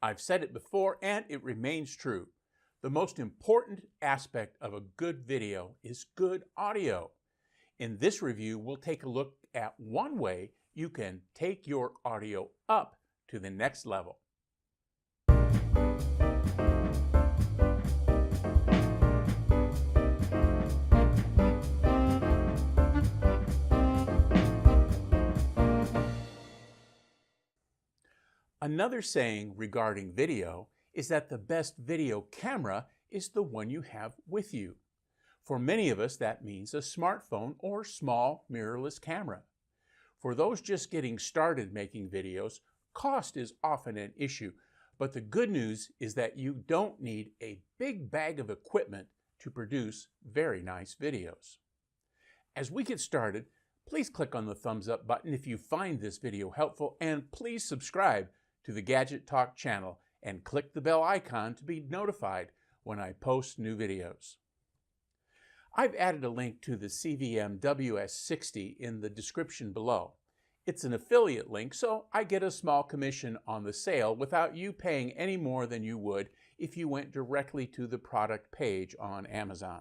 I've said it before and it remains true. The most important aspect of a good video is good audio. In this review, we'll take a look at one way you can take your audio up to the next level. Another saying regarding video is that the best video camera is the one you have with you. For many of us, that means a smartphone or small mirrorless camera. For those just getting started making videos, cost is often an issue, but the good news is that you don't need a big bag of equipment to produce very nice videos. As we get started, please click on the thumbs up button if you find this video helpful, and please subscribe to the Gadget Talk channel and click the bell icon to be notified when I post new videos. I've added a link to the CVM WS60 in the description below. It's an affiliate link, so I get a small commission on the sale without you paying any more than you would if you went directly to the product page on Amazon.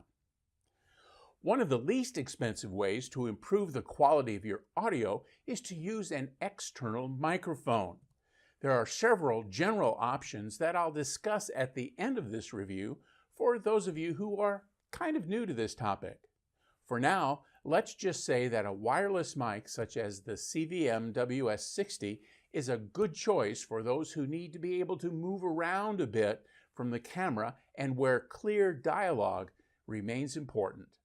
One of the least expensive ways to improve the quality of your audio is to use an external microphone. There are several general options that I'll discuss at the end of this review for those of you who are kind of new to this topic. For now, let's just say that a wireless mic such as the CVM WS60 is a good choice for those who need to be able to move around a bit from the camera and where clear dialogue remains important.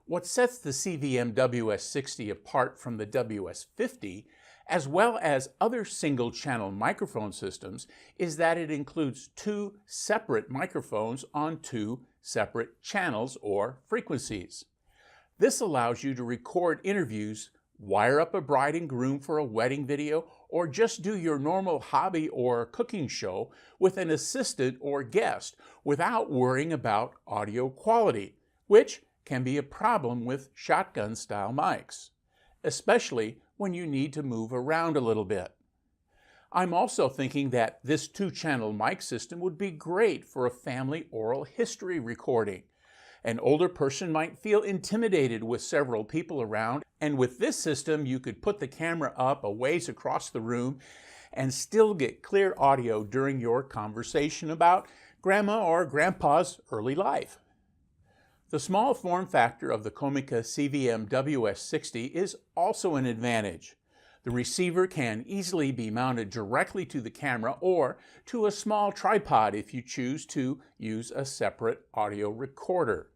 What sets the CVM WS60 apart from the WS50, as well as other single-channel microphone systems, is that it includes two separate microphones on two separate channels or frequencies. This allows you to record interviews, wire up a bride and groom for a wedding video, or just do your normal hobby or cooking show with an assistant or guest without worrying about audio quality, which can be a problem with shotgun-style mics, especially when you need to move around a little bit. I'm also thinking that this two-channel mic system would be great for a family oral history recording. An older person might feel intimidated with several people around, and with this system you could put the camera up a ways across the room and still get clear audio during your conversation about Grandma or Grandpa's early life. The small form factor of the Comica CVM WS60 is also an advantage. The receiver can easily be mounted directly to the camera or to a small tripod if you choose to use a separate audio recorder.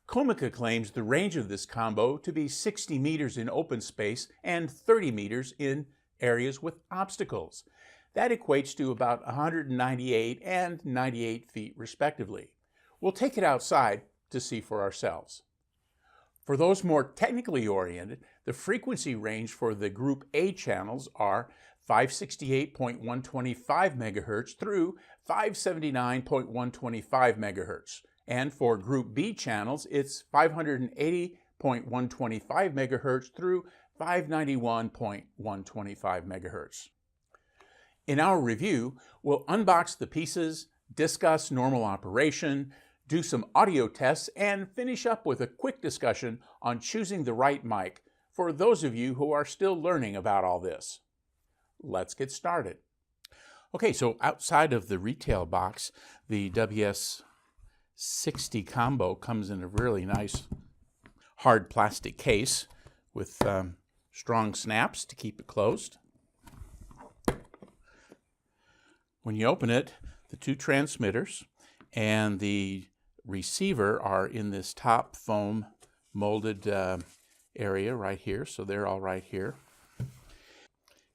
Comica claims the range of this combo to be 60 meters in open space and 30 meters in areas with obstacles. That equates to about 198 and 98 feet respectively. We'll take it outside to see for ourselves. For those more technically oriented, the frequency range for the Group A channels are 568.125 MHz through 579.125 MHz. And for Group B channels, it's 580.125 MHz through 591.125 MHz. In our review, we'll unbox the pieces, discuss normal operation, do some audio tests, and finish up with a quick discussion on choosing the right mic for those of you who are still learning about all this. Let's get started. Okay, so outside of the retail box, the WS60 combo comes in a really nice hard plastic case with strong snaps to keep it closed. When you open it, the two transmitters and the receiver are in this top foam molded area right here, so they're all right here.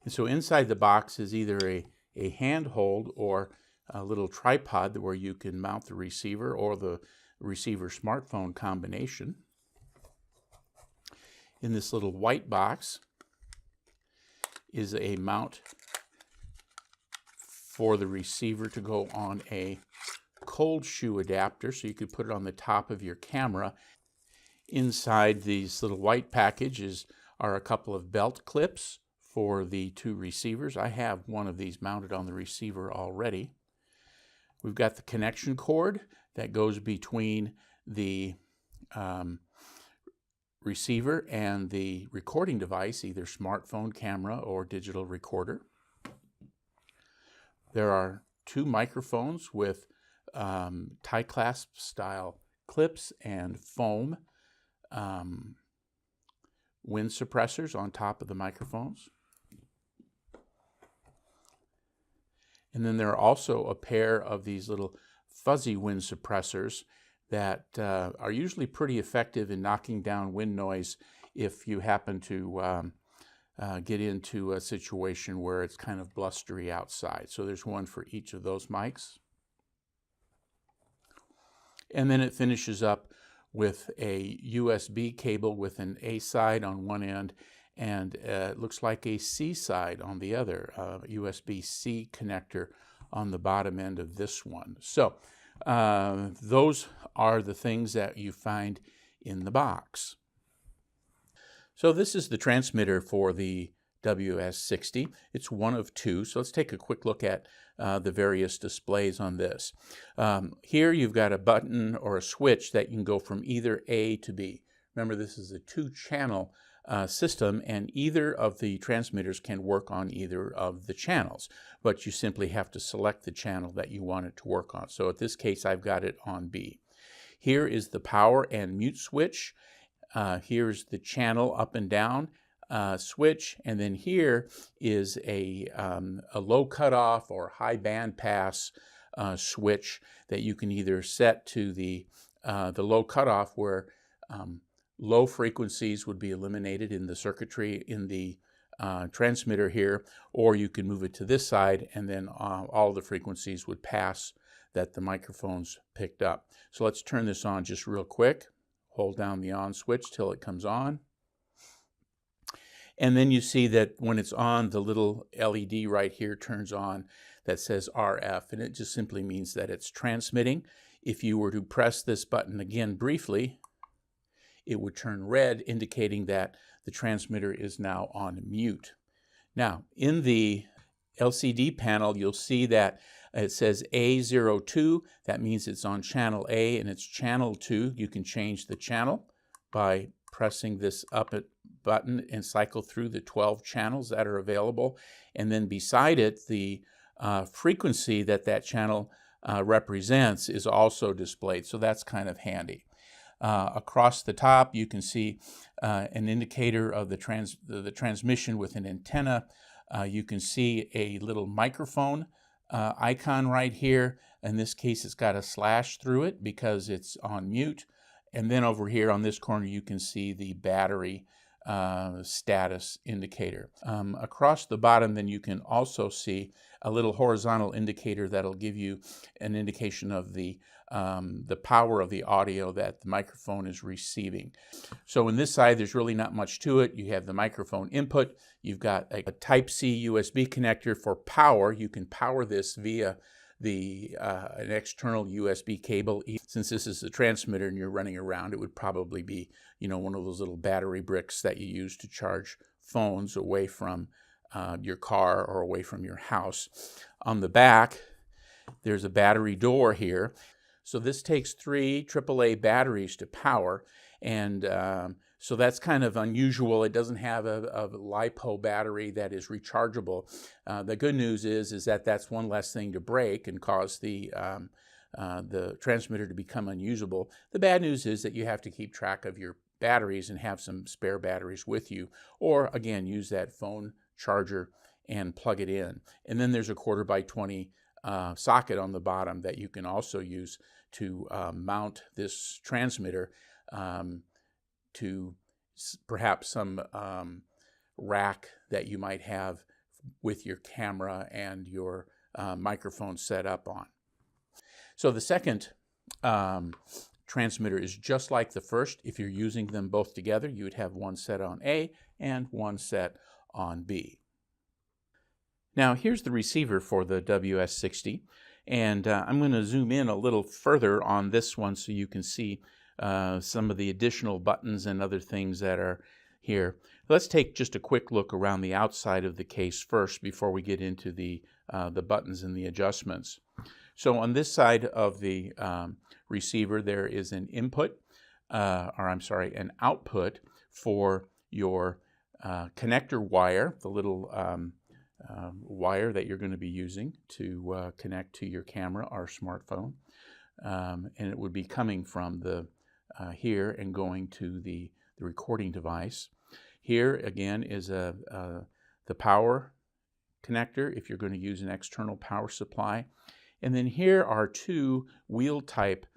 And so inside the box is either a handhold or a little tripod where you can mount the receiver or the receiver smartphone combination. In this little white box is a mount for the receiver to go on a cold shoe adapter, so you could put it on the top of your camera. Inside these little white packages are a couple of belt clips for the two receivers. I have one of these mounted on the receiver already. We've got the connection cord that goes between the receiver and the recording device, either smartphone camera or digital recorder. There are two microphones with tie clasp style clips and foam wind suppressors on top of the microphones. And then there are also a pair of these little fuzzy wind suppressors that are usually pretty effective in knocking down wind noise if you happen to get into a situation where it's kind of blustery outside. So there's one for each of those mics. And then it finishes up with a USB cable with an A side on one end and it looks like a C side on the other, USB-C connector on the bottom end of this one. So those are the things that you find in the box. So this is the transmitter for the WS60. It's one of two. So let's take a quick look at the various displays on this. Here you've got a button or a switch that you can go from either A to B. Remember, this is a two-channel system, and either of the transmitters can work on either of the channels, but you simply have to select the channel that you want it to work on. So in this case, I've got it on B. Here is the power and mute switch. Here's the channel up and down switch, and then here is a low cutoff or high band pass switch that you can either set to the low cutoff where low frequencies would be eliminated in the circuitry in the transmitter here, or you can move it to this side and then all the frequencies would pass that the microphones picked up. So let's turn this on just real quick. Hold down the on switch till it comes on. And then you see that when it's on, the little LED right here turns on that says RF, and it just simply means that it's transmitting. If you were to press this button again briefly, it would turn red, indicating that the transmitter is now on mute. Now, in the LCD panel, you'll see that it says A02. That means it's on channel A and it's channel 2. You can change the channel by pressing this up button and cycle through the 12 channels that are available. And then beside it, the frequency that that channel represents is also displayed. So that's kind of handy. Across the top, you can see an indicator of the transmission with an antenna. You can see a little microphone icon right here. In this case, it's got a slash through it because it's on mute. And then over here on this corner, you can see the battery status indicator. Across the bottom, then you can also see a little horizontal indicator that'll give you an indication of the power of the audio that the microphone is receiving. So in this side, there's really not much to it. You have the microphone input. You've got a Type-C USB connector for power. You can power this via an external USB cable. Since this is a transmitter and you're running around, it would probably be, one of those little battery bricks that you use to charge phones away from your car or away from your house. On the back, there's a battery door here. So this takes 3 AAA batteries to power, and so that's kind of unusual. It doesn't have a LiPo battery that is rechargeable. The good news is that that's one less thing to break and cause the transmitter to become unusable. The bad news is that you have to keep track of your batteries and have some spare batteries with you, or again, use that phone charger and plug it in. And then there's a 1/4x20 socket on the bottom that you can also use to mount this transmitter to perhaps some rack that you might have with your camera and your microphone set up on. So the second transmitter is just like the first. If you're using them both together, you would have one set on A and one set on B. Now here's the receiver for the WS60, and I'm going to zoom in a little further on this one so you can see some of the additional buttons and other things that are here. Let's take just a quick look around the outside of the case first before we get into the buttons and the adjustments. So on this side of the receiver, there is an input, an output for your connector wire, the little wire that you're going to be using to connect to your camera or smartphone. And it would be coming from the here and going to the recording device. Here again is the power connector if you're going to use an external power supply. And then here are two wheel type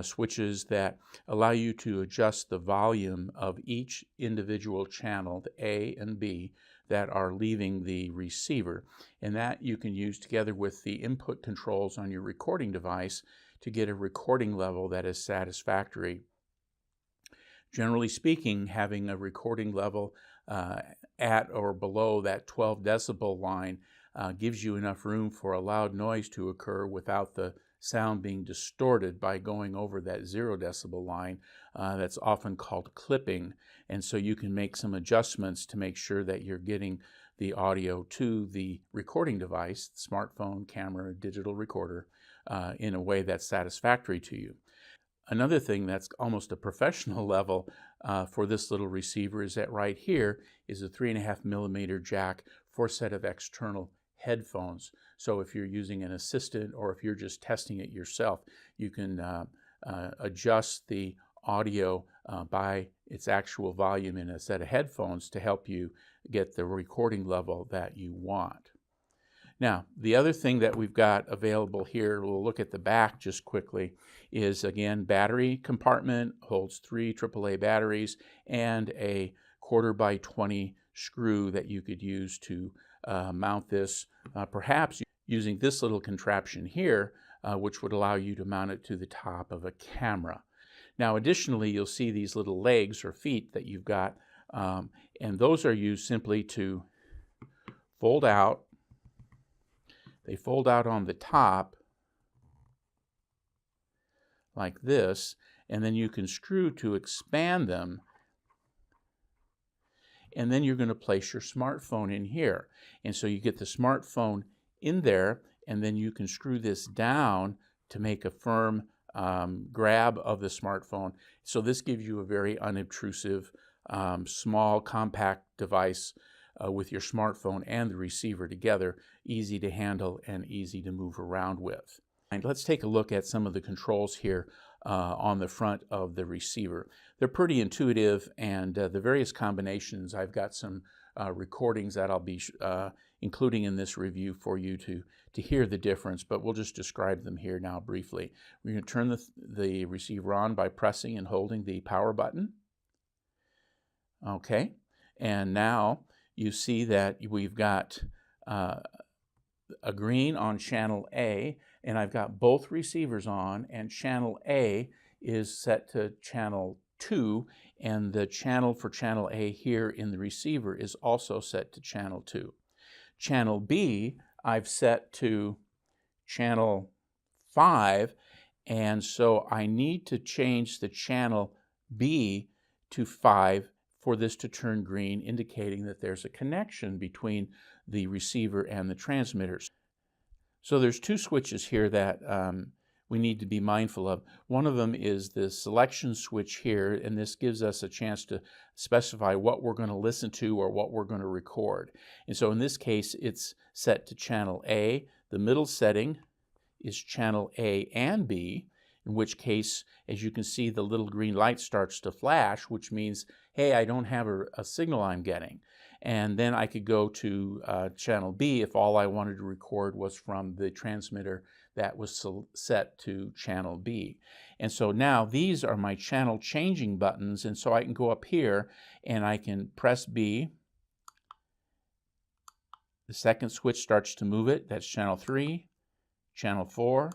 switches that allow you to adjust the volume of each individual channel, the A and B, that are leaving the receiver. And that you can use together with the input controls on your recording device to get a recording level that is satisfactory. Generally speaking, having a recording level at or below that 12 decibel line gives you enough room for a loud noise to occur without the sound being distorted by going over that 0 decibel line. That's often called clipping, and so you can make some adjustments to make sure that you're getting the audio to the recording device, smartphone, camera, digital recorder, in a way that's satisfactory to you. Another thing that's almost a professional level for this little receiver is that right here is a 3.5 millimeter jack for a set of external headphones. So if you're using an assistant or if you're just testing it yourself, you can adjust the audio by its actual volume in a set of headphones to help you get the recording level that you want. Now, the other thing that we've got available here, we'll look at the back just quickly, is again battery compartment, holds 3 AAA batteries, and a 1/4x20 screw that you could use to mount this, perhaps using this little contraption here, which would allow you to mount it to the top of a camera. Now, additionally, you'll see these little legs or feet that you've got, and those are used simply to fold out. They fold out on the top like this, and then you can screw to expand them, and then you're going to place your smartphone in here. And so you get the smartphone in there, and then you can screw this down to make a firm grab of the smartphone. So this gives you a very unobtrusive, small, compact device with your smartphone and the receiver together, easy to handle and easy to move around with. And let's take a look at some of the controls here on the front of the receiver. They're pretty intuitive, and the various combinations, I've got some recordings that I'll be including in this review for you to hear the difference, but we'll just describe them here now briefly. We're going to turn the receiver on by pressing and holding the power button. Okay, and now you see that we've got a green on channel A, and I've got both receivers on, and channel A is set to channel 2, and the channel for channel A here in the receiver is also set to channel 2. Channel B I've set to channel 5, and so I need to change the channel B to 5 for this to turn green, indicating that there's a connection between the receiver and the transmitters. So there's two switches here that we need to be mindful of. One of them is the selection switch here, and this gives us a chance to specify what we're going to listen to or what we're going to record. And so in this case, it's set to channel A. The middle setting is channel A and B, in which case, as you can see, the little green light starts to flash, which means, hey, I don't have a signal I'm getting. And then I could go to channel B if all I wanted to record was from the transmitter that was set to channel B. And so now these are my channel changing buttons, and so I can go up here and I can press B. The second switch starts to move it. That's channel 3, channel 4,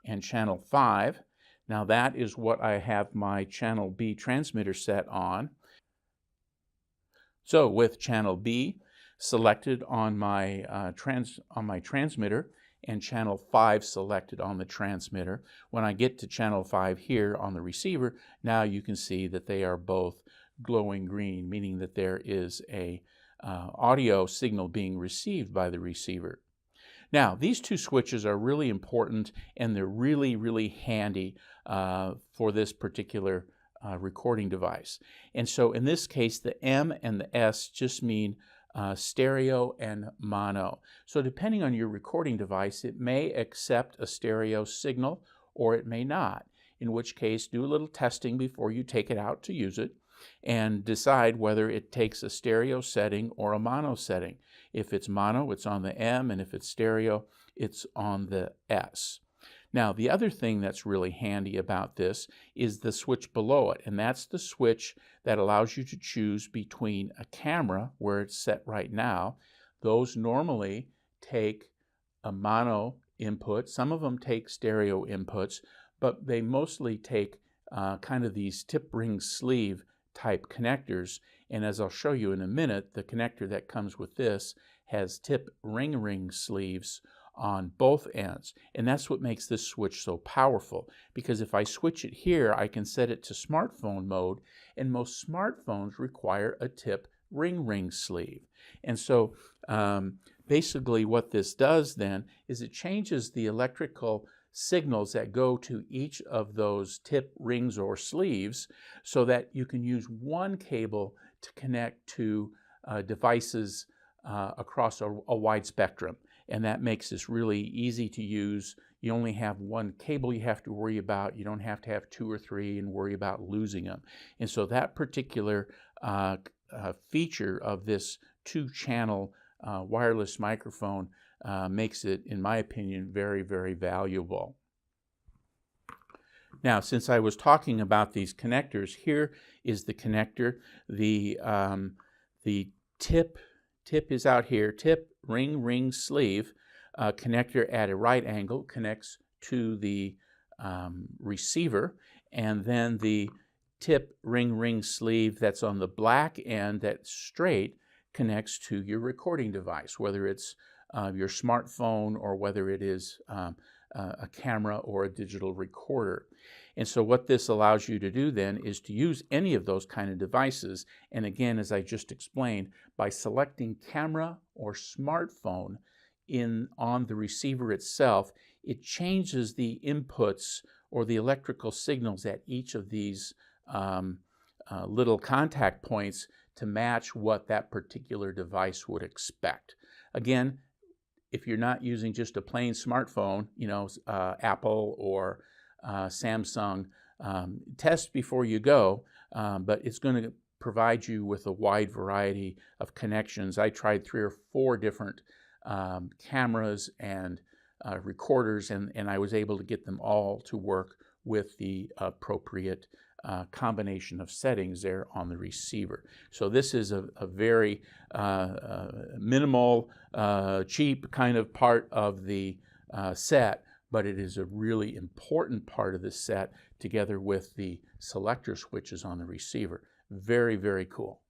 and channel 5. Now that is what I have my channel B transmitter set on. So with channel B selected on my transmitter and channel 5 selected on the transmitter, when I get to channel 5 here on the receiver, now you can see that they are both glowing green, meaning that there is a audio signal being received by the receiver. Now, these two switches are really important, and they're really, really handy for this particular recording device. And so in this case, the M and the S just mean stereo and mono. So depending on your recording device, it may accept a stereo signal or it may not, in which case do a little testing before you take it out to use it and decide whether it takes a stereo setting or a mono setting. If it's mono, it's on the M, and if it's stereo, it's on the S. Now, the other thing that's really handy about this is the switch below it, and that's the switch that allows you to choose between a camera, where it's set right now. Those normally take a mono input. Some of them take stereo inputs, but they mostly take kind of these tip ring sleeve type connectors. And as I'll show you in a minute, the connector that comes with this has tip ring sleeves on both ends. And that's what makes this switch so powerful, because if I switch it here, I can set it to smartphone mode, and most smartphones require a tip ring sleeve. And so basically what this does then is it changes the electrical signals that go to each of those tip rings or sleeves so that you can use one cable to connect to devices across a wide spectrum. And that makes this really easy to use. You only have one cable you have to worry about. You don't have to have two or three and worry about losing them. And so that particular feature of this two-channel wireless microphone makes it, in my opinion, very, very valuable. Now, since I was talking about these connectors, here is the connector. The tip is out here. Tip ring sleeve connector at a right angle connects to the receiver, and then the tip ring sleeve that's on the black end that's straight connects to your recording device, whether it's your smartphone or whether it is a camera or a digital recorder. And so what this allows you to do then is to use any of those kind of devices. And again, as I just explained, by selecting camera or smartphone on the receiver itself, it changes the inputs or the electrical signals at each of these little contact points to match what that particular device would expect. Again, if you're not using just a plain smartphone, Apple or Samsung, test before you go, but it's going to provide you with a wide variety of connections. I tried 3 or 4 different cameras and recorders, and I was able to get them all to work with the appropriate combination of settings there on the receiver. So this is a very minimal, cheap kind of part of the set, but it is a really important part of the set together with the selector switches on the receiver. Very, very cool.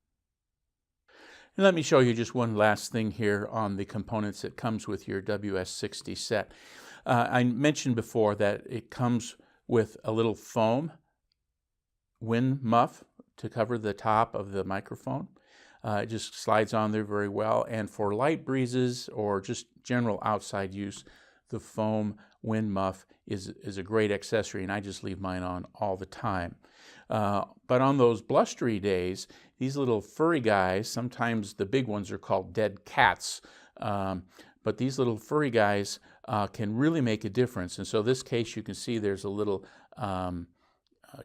And let me show you just one last thing here on the components that comes with your WS60 set. I mentioned before that it comes with a little foam wind muff to cover the top of the microphone. It just slides on there very well, and for light breezes or just general outside use, the foam wind muff is a great accessory, and I just leave mine on all the time. But on those blustery days, these little furry guys, sometimes the big ones are called dead cats, but these little furry guys can really make a difference. And so this case, you can see there's a little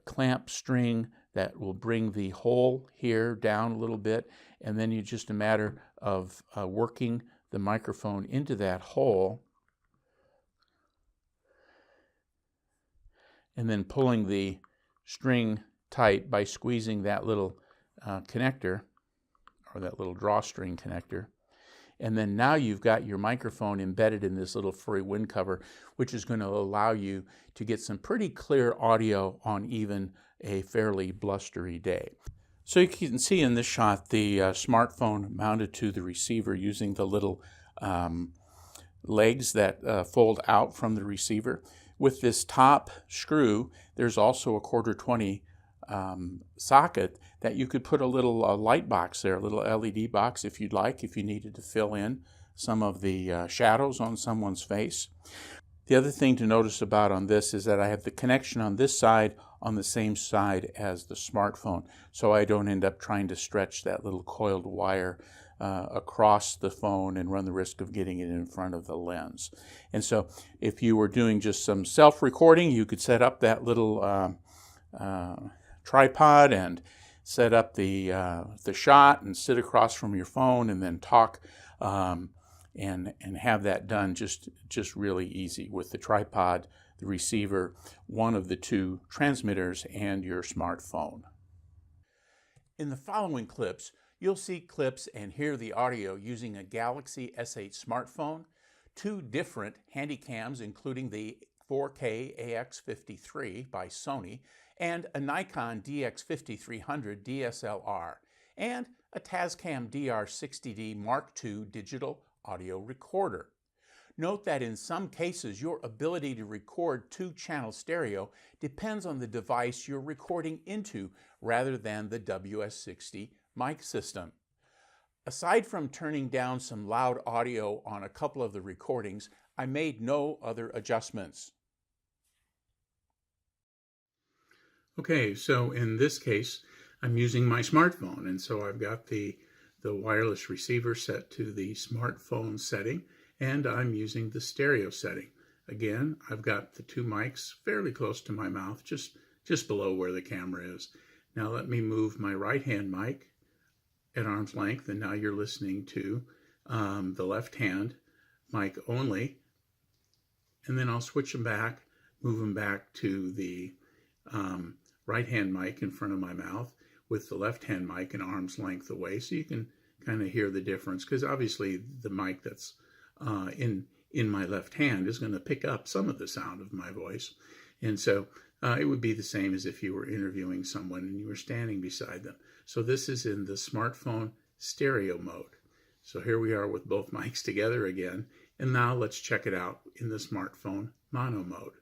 clamp string that will bring the hole here down a little bit, and then it's just a matter of working the microphone into that hole and then pulling the string tight by squeezing that little connector, or that little drawstring connector. And then now you've got your microphone embedded in this little furry wind cover, which is going to allow you to get some pretty clear audio on even a fairly blustery day. So you can see in this shot the smartphone mounted to the receiver using the little legs that fold out from the receiver. With this top screw, there's also a 1/4 20 socket that you could put a little light box there, a little LED box if you'd like, if you needed to fill in some of the shadows on someone's face. The other thing to notice about on this is that I have the connection on this side on the same side as the smartphone, so I don't end up trying to stretch that little coiled wire across the phone and run the risk of getting it in front of the lens. And so if you were doing just some self-recording, you could set up that little tripod and set up the shot and sit across from your phone and then talk and have that done just really easy with the tripod, the receiver, one of the two transmitters, and your smartphone. In the following clips, you'll see clips and hear the audio using a Galaxy S8 smartphone, two different handycams including the 4K AX53 by Sony, and a Nikon DX5300 DSLR, and a Tascam DR60D Mark II digital audio recorder. Note that in some cases your ability to record two-channel stereo depends on the device you're recording into rather than the WS60 mic system. Aside from turning down some loud audio on a couple of the recordings, I made no other adjustments. Okay, so in this case, I'm using my smartphone, and so I've got the wireless receiver set to the smartphone setting, and I'm using the stereo setting. Again, I've got the two mics fairly close to my mouth, just below where the camera is. Now let me move my right-hand mic at arm's length, and now you're listening to the left-hand mic only, and then I'll switch them back, move them back to the right-hand mic in front of my mouth with the left-hand mic an arm's length away, so you can kind of hear the difference, because obviously the mic that's in my left hand is going to pick up some of the sound of my voice. And so it would be the same as if you were interviewing someone and you were standing beside them. So this is in the smartphone stereo mode. So here we are with both mics together again, and now let's check it out in the smartphone mono mode.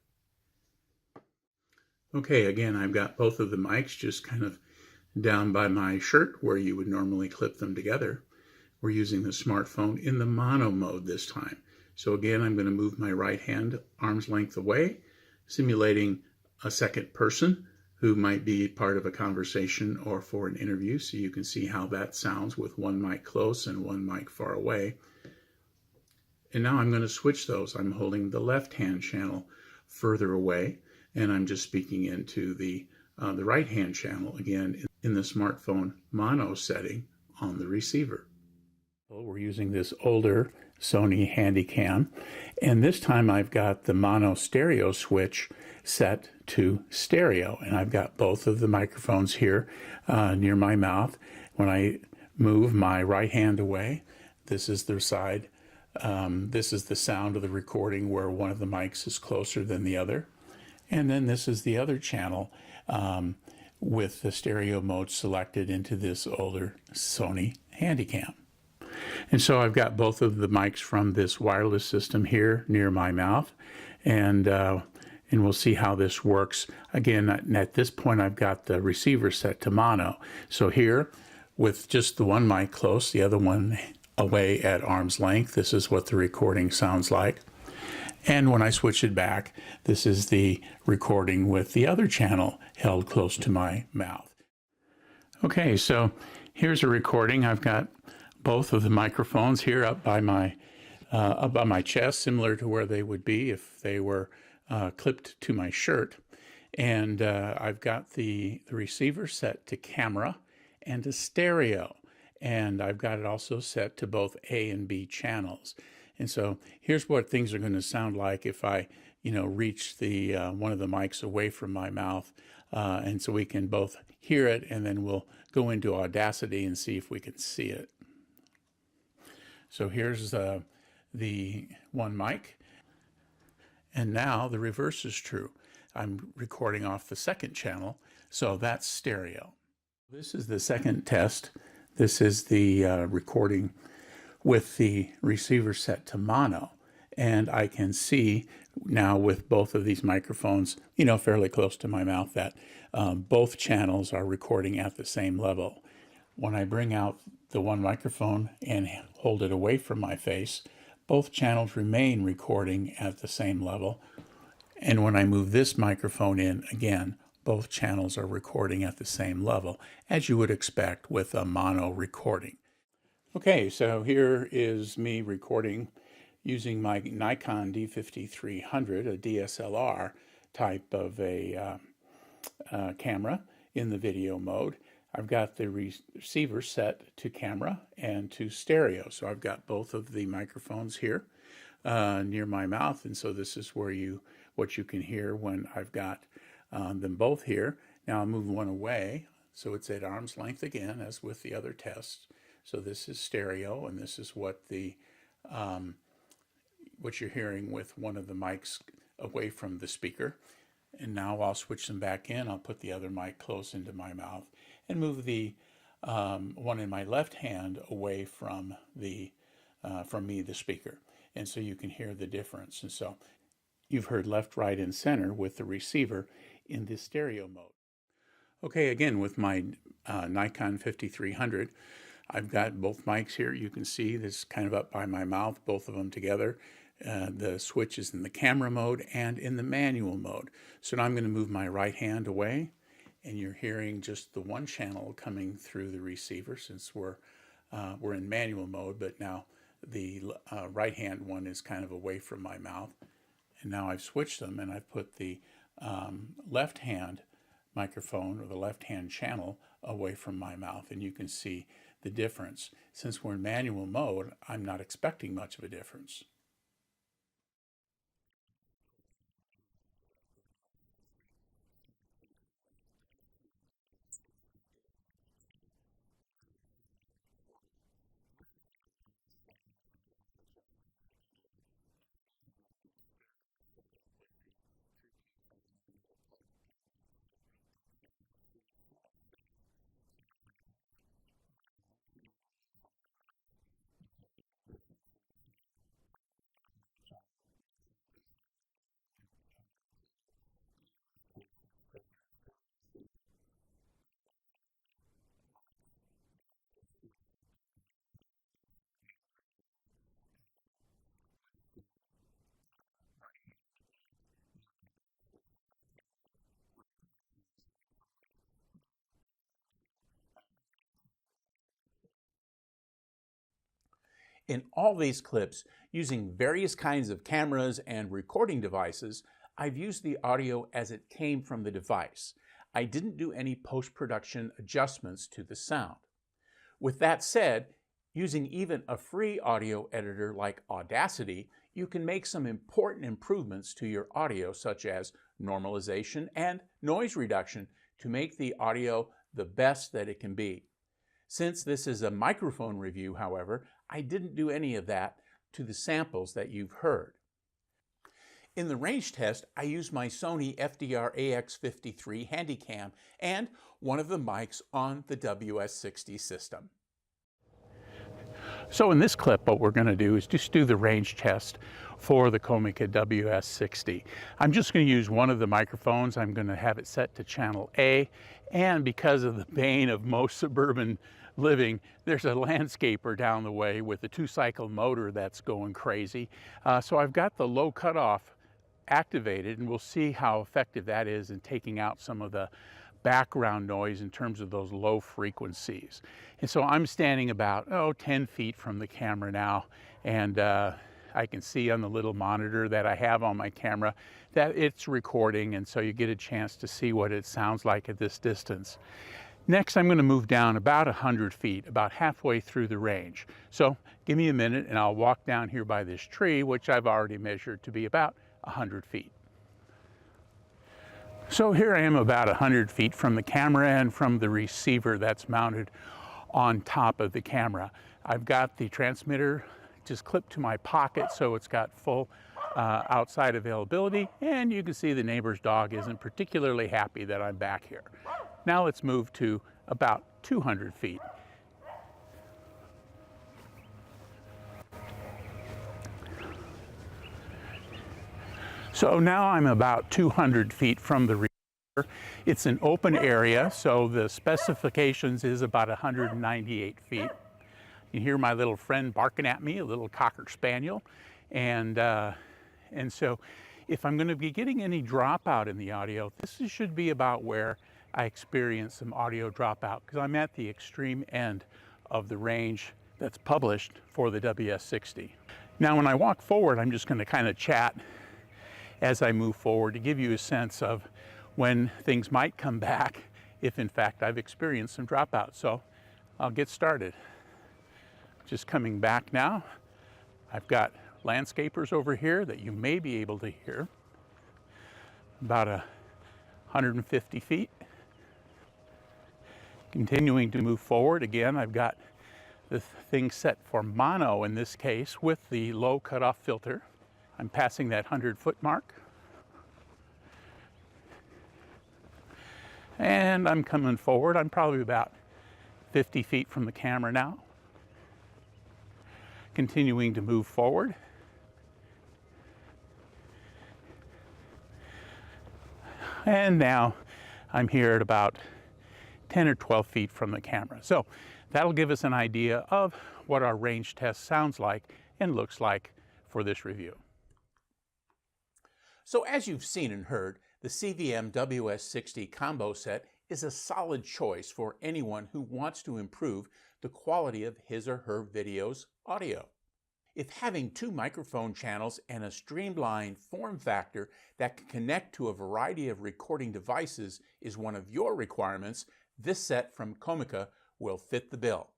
Okay, again, I've got both of the mics just kind of down by my shirt where you would normally clip them together. We're using the smartphone in the mono mode this time. So again, I'm going to move my right hand arm's length away, simulating a second person who might be part of a conversation or for an interview, so you can see how that sounds with one mic close and one mic far away. And now I'm going to switch those. I'm holding the left hand channel further away, and I'm just speaking into the right hand channel again in the smartphone mono setting on the receiver. We're using this older Sony Handycam, and this time I've got the mono stereo switch set to stereo, and I've got both of the microphones here near my mouth. When I move my right hand away, this is the side, this is the sound of the recording where one of the mics is closer than the other, and then this is the other channel with the stereo mode selected into this older Sony Handycam. And so I've got both of the mics from this wireless system here near my mouth, and we'll see how this works. Again, at this point I've got the receiver set to mono. So here, with just the one mic close, the other one away at arm's length, this is what the recording sounds like. And when I switch it back, this is the recording with the other channel held close to my mouth. Okay, so here's a recording. I've got both of the microphones here up by my chest, similar to where they would be if they were clipped to my shirt. And I've got the receiver set to camera and to stereo. And I've got it also set to both A and B channels. And so here's what things are going to sound like if I, reach the one of the mics away from my mouth. And so we can both hear it, and then we'll go into Audacity and see if we can see it. So here's the one mic. And now the reverse is true. I'm recording off the second channel, so that's stereo. This is the second test. This is the recording with the receiver set to mono. And I can see now with both of these microphones, fairly close to my mouth, that both channels are recording at the same level. When I bring out the one microphone and hold it away from my face, both channels remain recording at the same level. And when I move this microphone in, again, both channels are recording at the same level, as you would expect with a mono recording. Okay, so here is me recording using my Nikon D5300, a DSLR type of a camera in the video mode. I've got the receiver set to camera and to stereo. So I've got both of the microphones here near my mouth, and so this is what you can hear when I've got them both here. Now I'll move one away, so it's at arm's length again, as with the other tests. So this is stereo, and this is what you're hearing with one of the mics away from the speaker. And now I'll switch them back in. I'll put the other mic close into my mouth and move the one in my left hand away from me, the speaker. And so you can hear the difference. And so you've heard left, right, and center with the receiver in the stereo mode. Okay, again, with my Nikon 5300, I've got both mics here. You can see this kind of up by my mouth, both of them together. The switch is in the camera mode and in the manual mode. So now I'm going to move my right hand away, and you're hearing just the one channel coming through the receiver, since we're in manual mode, but now the right hand one is kind of away from my mouth. And now I've switched them, and I've put the left hand microphone, or the left hand channel, away from my mouth, and you can see the difference. Since we're in manual mode, I'm not expecting much of a difference. In all these clips, using various kinds of cameras and recording devices, I've used the audio as it came from the device. I didn't do any post-production adjustments to the sound. With that said, using even a free audio editor like Audacity, you can make some important improvements to your audio, such as normalization and noise reduction, to make the audio the best that it can be. Since this is a microphone review, however, I didn't do any of that to the samples that you've heard. In the range test, I used my Sony FDR-AX53 Handycam and one of the mics on the WS60 system. So in this clip, what we're going to do is just do the range test for the Comica WS60. I'm just going to use one of the microphones. I'm going to have it set to channel A, and because of the bane of most suburban living, there's a landscaper down the way with a 2-cycle motor that's going crazy. So I've got the low cutoff activated, and we'll see how effective that is in taking out some of the background noise in terms of those low frequencies. And so I'm standing about 10 feet from the camera now, and I can see on the little monitor that I have on my camera that it's recording, and so you get a chance to see what it sounds like at this distance. Next, I'm going to move down about 100 feet, about halfway through the range. So give me a minute and I'll walk down here by this tree, which I've already measured to be about 100 feet. So here I am about 100 feet from the camera and from the receiver that's mounted on top of the camera. I've got the transmitter just clipped to my pocket, so it's got full outside availability, and you can see the neighbor's dog isn't particularly happy that I'm back here. Now let's move to about 200 feet. So now I'm about 200 feet from the receiver. It's an open area, so the specifications is about 198 feet. You hear my little friend barking at me, a little Cocker Spaniel, and so if I'm going to be getting any dropout in the audio, this should be about where I experience some audio dropout, because I'm at the extreme end of the range that's published for the WS60. Now when I walk forward, I'm just going to kind of chat as I move forward to give you a sense of when things might come back if in fact I've experienced some dropout. So I'll get started. Just coming back now, I've got landscapers over here that you may be able to hear, about 150 feet. Continuing to move forward, again, I've got the thing set for mono in this case with the low cutoff filter. I'm passing that 100-foot mark. And I'm coming forward. I'm probably about 50 feet from the camera now. Continuing to move forward. And now I'm here at about 10 or 12 feet from the camera. So that'll give us an idea of what our range test sounds like and looks like for this review. So as you've seen and heard, the CVM WS60 combo set is a solid choice for anyone who wants to improve the quality of his or her video's audio. If having two microphone channels and a streamlined form factor that can connect to a variety of recording devices is one of your requirements, this set from Comica will fit the bill.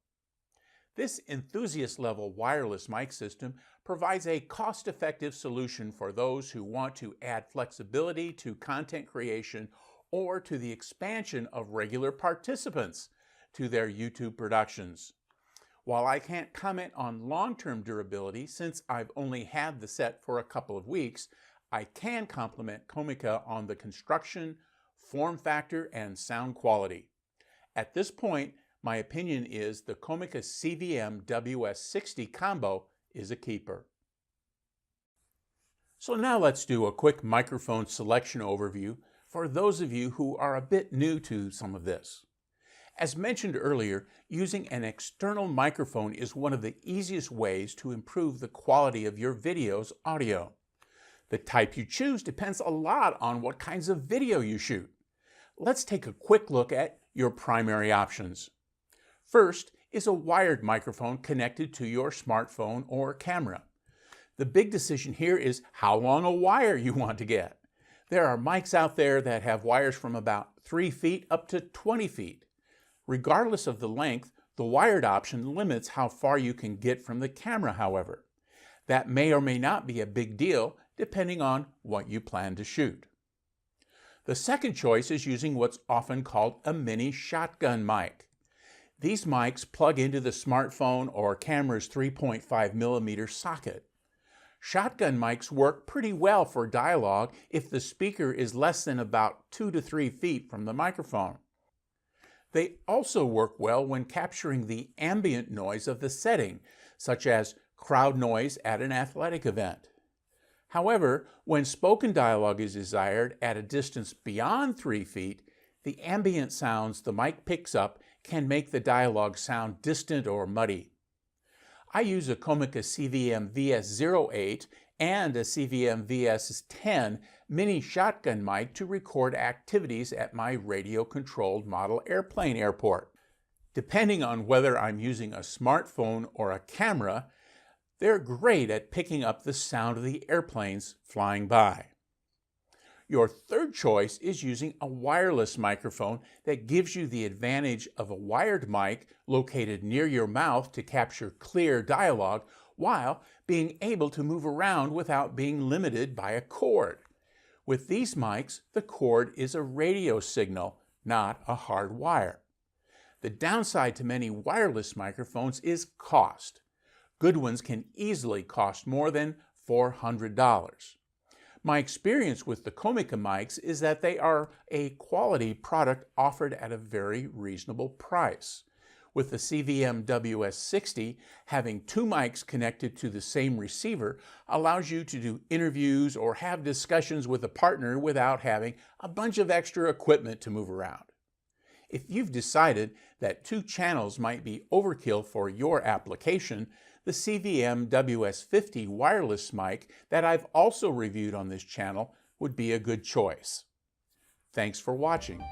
This enthusiast-level wireless mic system provides a cost-effective solution for those who want to add flexibility to content creation or to the expansion of regular participants to their YouTube productions. While I can't comment on long-term durability since I've only had the set for a couple of weeks, I can compliment Comica on the construction, form factor, and sound quality. At this point, my opinion is the Comica CVM WS60 combo is a keeper. So now let's do a quick microphone selection overview for those of you who are a bit new to some of this. As mentioned earlier, using an external microphone is one of the easiest ways to improve the quality of your video's audio. The type you choose depends a lot on what kinds of video you shoot. Let's take a quick look at your primary options. First is a wired microphone connected to your smartphone or camera. The big decision here is how long a wire you want to get. There are mics out there that have wires from about 3 feet up to 20 feet. Regardless of the length, the wired option limits how far you can get from the camera, however. That may or may not be a big deal depending on what you plan to shoot. The second choice is using what's often called a mini shotgun mic. These mics plug into the smartphone or camera's 3.5mm socket. Shotgun mics work pretty well for dialogue if the speaker is less than about 2 to 3 feet from the microphone. They also work well when capturing the ambient noise of the setting, such as crowd noise at an athletic event. However, when spoken dialogue is desired at a distance beyond 3 feet, the ambient sounds the mic picks up can make the dialogue sound distant or muddy. I use a Comica CVM WS08 and a CVM WS10 mini shotgun mic to record activities at my radio-controlled model airplane airport. Depending on whether I'm using a smartphone or a camera, they're great at picking up the sound of the airplanes flying by. Your third choice is using a wireless microphone that gives you the advantage of a wired mic located near your mouth to capture clear dialogue while being able to move around without being limited by a cord. With these mics, the cord is a radio signal, not a hard wire. The downside to many wireless microphones is cost. Good ones can easily cost more than $400. My experience with the Comica mics is that they are a quality product offered at a very reasonable price. With the CVM WS60, having two mics connected to the same receiver allows you to do interviews or have discussions with a partner without having a bunch of extra equipment to move around. If you've decided that 2 channels might be overkill for your application, the CVM WS50 wireless mic that I've also reviewed on this channel would be a good choice. Thanks for watching.